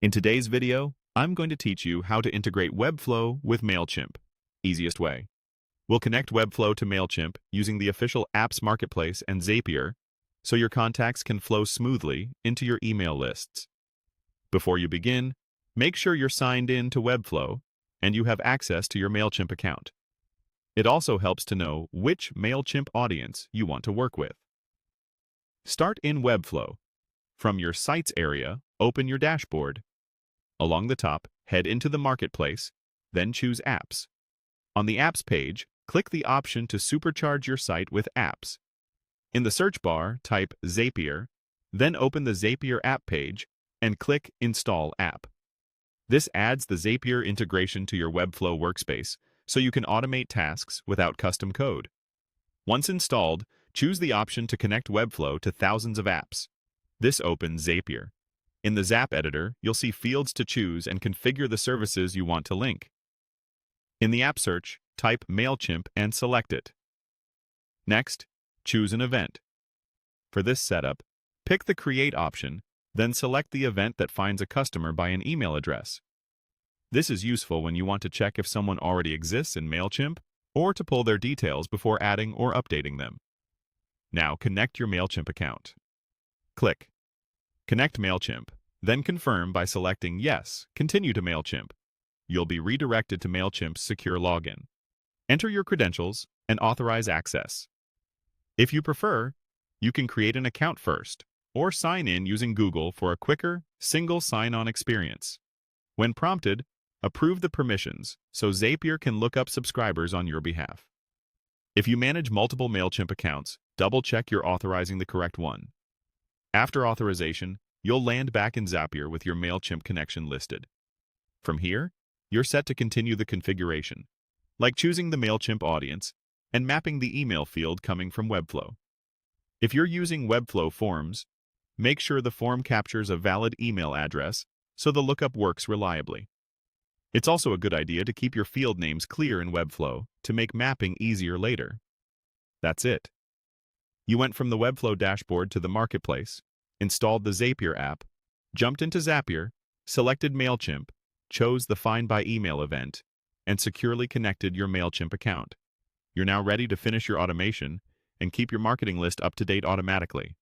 In today's video, I'm going to teach you how to integrate Webflow with Mailchimp. Easiest way. We'll connect Webflow to Mailchimp using the official apps marketplace and Zapier so your contacts can flow smoothly into your email lists. Before you begin, make sure you're signed in to Webflow and you have access to your Mailchimp account. It also helps to know which Mailchimp audience you want to work with. Start in Webflow. From your Sites area, open your dashboard. Along the top, head into the Marketplace, then choose Apps. On the Apps page, click the option to supercharge your site with apps. In the search bar, type Zapier, then open the Zapier App page and click Install App. This adds the Zapier integration to your Webflow workspace so you can automate tasks without custom code. Once installed, choose the option to connect Webflow to thousands of apps. This opens Zapier. In the Zap editor, you'll see fields to choose and configure the services you want to link. In the app search, type Mailchimp and select it. Next, choose an event. For this setup, pick the Create option, then select the event that finds a customer by an email address. This is useful when you want to check if someone already exists in Mailchimp or to pull their details before adding or updating them. Now connect your Mailchimp account. Click Connect Mailchimp, then confirm by selecting Yes, Continue to Mailchimp. You'll be redirected to Mailchimp's secure login. Enter your credentials and authorize access. If you prefer, you can create an account first or sign in using Google for a quicker, single sign-on experience. When prompted, approve the permissions so Zapier can look up subscribers on your behalf. If you manage multiple Mailchimp accounts, double-check you're authorizing the correct one. After authorization, you'll land back in Zapier with your Mailchimp connection listed. From here, you're set to continue the configuration, like choosing the Mailchimp audience and mapping the email field coming from Webflow. If you're using Webflow forms, make sure the form captures a valid email address so the lookup works reliably. It's also a good idea to keep your field names clear in Webflow to make mapping easier later. That's it. You went from the Webflow dashboard to the marketplace, installed the Zapier app, jumped into Zapier, selected Mailchimp, chose the Find by Email event, and securely connected your Mailchimp account. You're now ready to finish your automation and keep your marketing list up to date automatically.